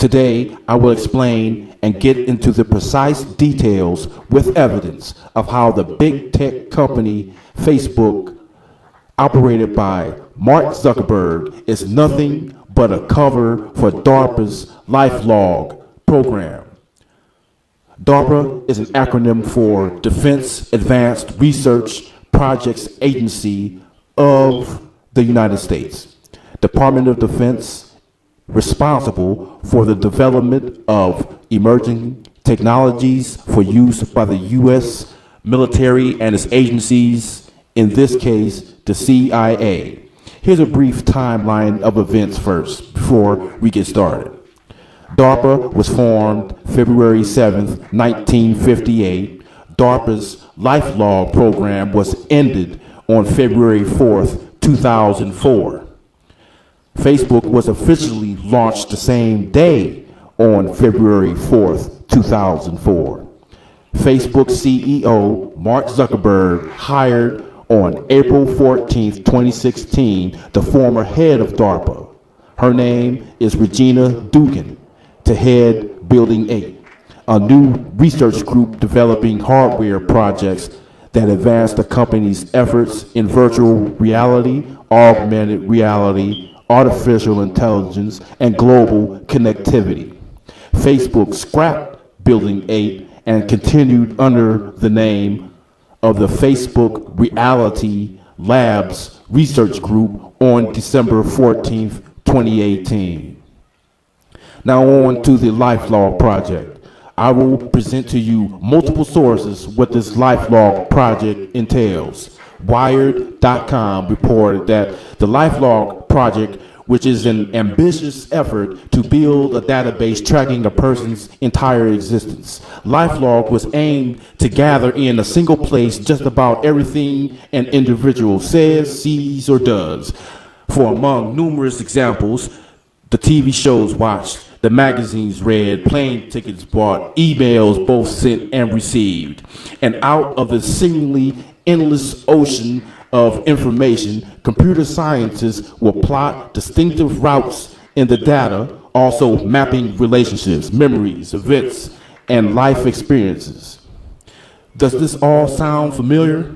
Today, I will explain and get into the precise details with evidence of how the big tech company Facebook, operated by Mark Zuckerberg, is nothing but a cover for DARPA's LifeLog program. DARPA is an acronym for Defense Advanced Research Projects Agency of the United States. Department of Defense responsible for the development of emerging technologies for use by the U.S. military and its agencies, in this case, the CIA. Here's a brief timeline of events first, before we get started. DARPA was formed February 7th, 1958. DARPA's LifeLog program was ended on February 4th, 2004. Facebook was officially launched the same day on February 4th, 2004. Facebook CEO Mark Zuckerberg hired on April 14th, 2016, the former head of DARPA. Her name is Regina Dugan, to head Building 8, a new research group developing hardware projects that advance the company's efforts in virtual reality, augmented reality, artificial intelligence, and global connectivity. Facebook scrapped Building 8 and continued under the name of the Facebook Reality Labs Research Group on December 14th, 2018. Now on to the LifeLog project. I will present to you multiple sources what this LifeLog project entails. Wired.com reported that the LifeLog project, which is an ambitious effort to build a database tracking a person's entire existence. LifeLog was aimed to gather in a single place just about everything an individual says, sees, or does. For among numerous examples, the TV shows watched, the magazines read, plane tickets bought, emails both sent and received. And out of the seemingly endless ocean of information, computer scientists will plot distinctive routes in the data, also mapping relationships, memories, events, and life experiences. Does this all sound familiar?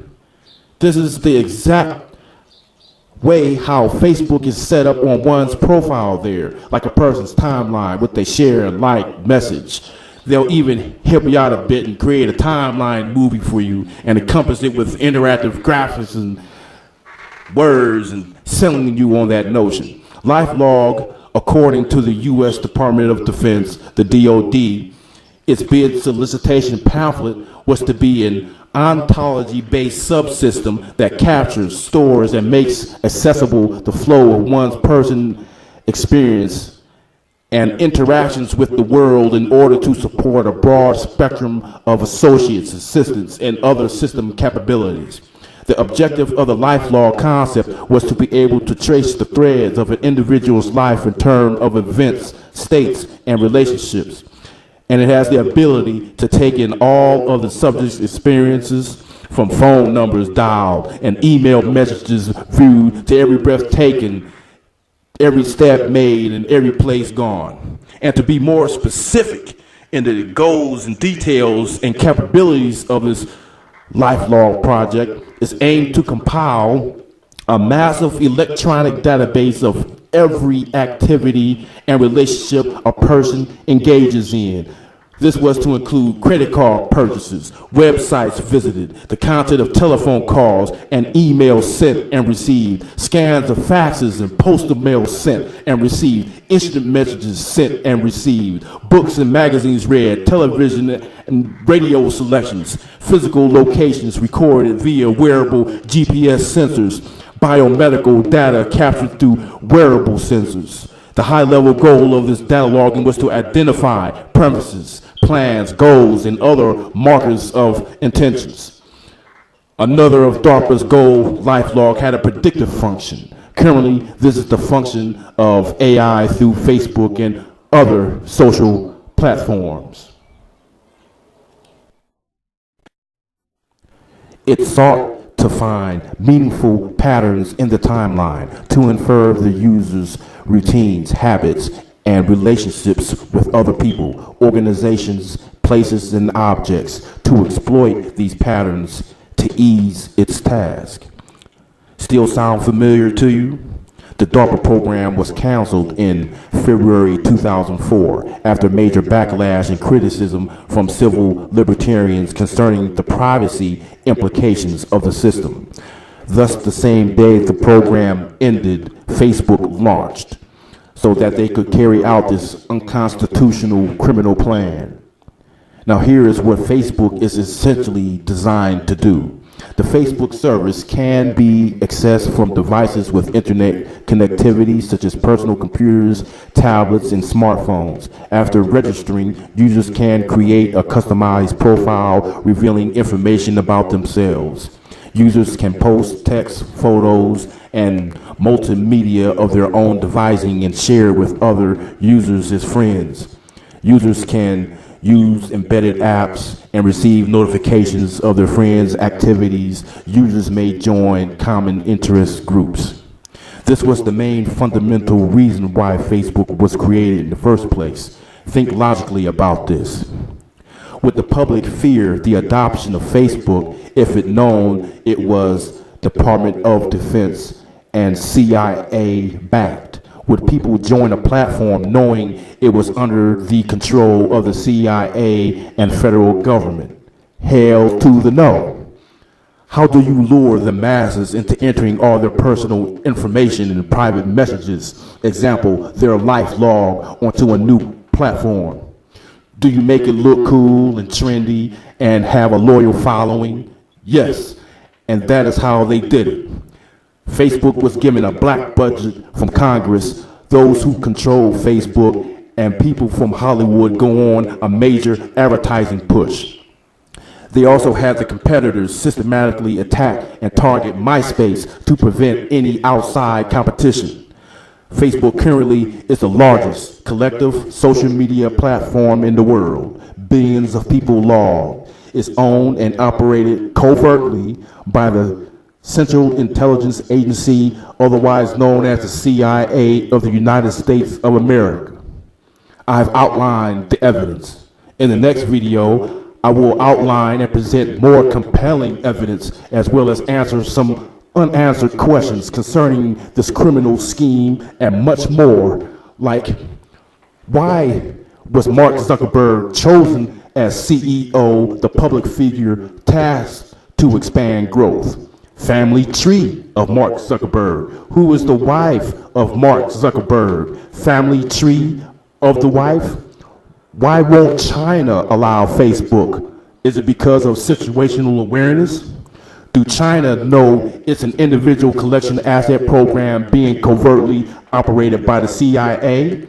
This is the exact way how Facebook is set up on one's profile there, like a person's timeline, what they share and like, message. They'll even help you out a bit and create a timeline movie for you and encompass it with interactive graphics and words and selling you on that notion. LifeLog, according to the U.S. Department of Defense, the DoD, its bid solicitation pamphlet was to be an ontology-based subsystem that captures, stores, and makes accessible the flow of one's person experience and interactions with the world in order to support a broad spectrum of associates, assistants, and other system capabilities. The objective of the LifeLog concept was to be able to trace the threads of an individual's life in terms of events, states, and relationships. And it has the ability to take in all of the subject's experiences, from phone numbers dialed and email messages viewed to every breath taken, every step made, and every place gone. And to be more specific in the goals and details and capabilities of this LifeLog project, is aimed to compile a massive electronic database of every activity and relationship a person engages in. This was to include credit card purchases, websites visited, the content of telephone calls and emails sent and received, scans of faxes and postal mail sent and received, instant messages sent and received, books and magazines read, television and radio selections, physical locations recorded via wearable GPS sensors, biomedical data captured through wearable sensors. The high-level goal of this data logging was to identify premises, plans, goals, and other markers of intentions. Another of DARPA's goal, LifeLog, had a predictive function. Currently, this is the function of AI through Facebook and other social platforms. It sought to find meaningful patterns in the timeline to infer the user's routines, habits, and relationships with other people, organizations, places, and objects to exploit these patterns to ease its task. Still sound familiar to you? The DARPA program was canceled in February 2004 after major backlash and criticism from civil libertarians concerning the privacy implications of the system. Thus, the same day the program ended, Facebook launched so that they could carry out this unconstitutional criminal plan. Now, here is what Facebook is essentially designed to do. The Facebook service can be accessed from devices with internet connectivity, such as personal computers, tablets, and smartphones. After registering, users can create a customized profile revealing information about themselves. Users can post text, photos, and multimedia of their own devising and share with other users as friends. Users can use embedded apps and receive notifications of their friends' activities. Users may join common interest groups. This was the main fundamental reason why Facebook was created in the first place. Think logically about this. Would the public fear the adoption of Facebook if it known it was Department of Defense and CIA backed? Would people join a platform knowing it was under the control of the CIA and federal government? Hell to the no. How do you lure the masses into entering all their personal information and private messages, example, their life log, onto a new platform? Do you make it look cool and trendy and have a loyal following? Yes, and that is how they did it. Facebook was given a black budget from Congress. Those who control Facebook and people from Hollywood go on a major advertising push. They also had the competitors systematically attack and target MySpace to prevent any outside competition. Facebook currently is the largest collective social media platform in the world. Billions of people log. It's owned and operated covertly by the Central Intelligence Agency, otherwise known as the CIA of the United States of America. I've outlined the evidence. In the next video, I will outline and present more compelling evidence as well as answer some unanswered questions concerning this criminal scheme and much more, like why was Mark Zuckerberg chosen as CEO, the public figure tasked to expand growth? Family tree of Mark Zuckerberg. Who is the wife of Mark Zuckerberg? Family tree of the wife? Why won't China allow Facebook? Is it because of situational awareness? Do China know it's an individual collection asset program being covertly operated by the CIA?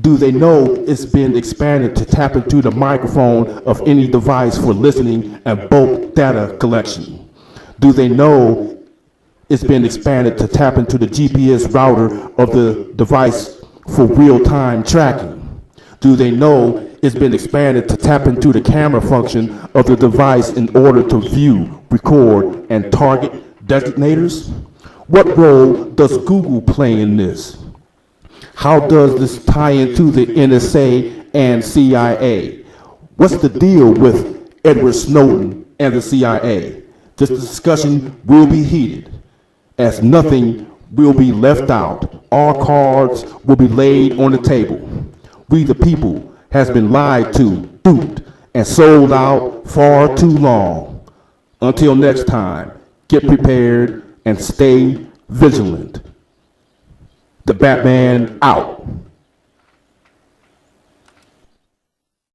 Do they know it's been expanded to tap into the microphone of any device for listening and bulk data collection? Do they know it's been expanded to tap into the GPS router of the device for real-time tracking? Do they know it's been expanded to tap into the camera function of the device in order to view, record, and target designators? What role does Google play in this? How does this tie into the NSA and CIA? What's the deal with Edward Snowden and the CIA? This discussion will be heated, as nothing will be left out. All cards will be laid on the table. We the people has been lied to, duped, and sold out far too long. Until next time, get prepared and stay vigilant. The Batman out.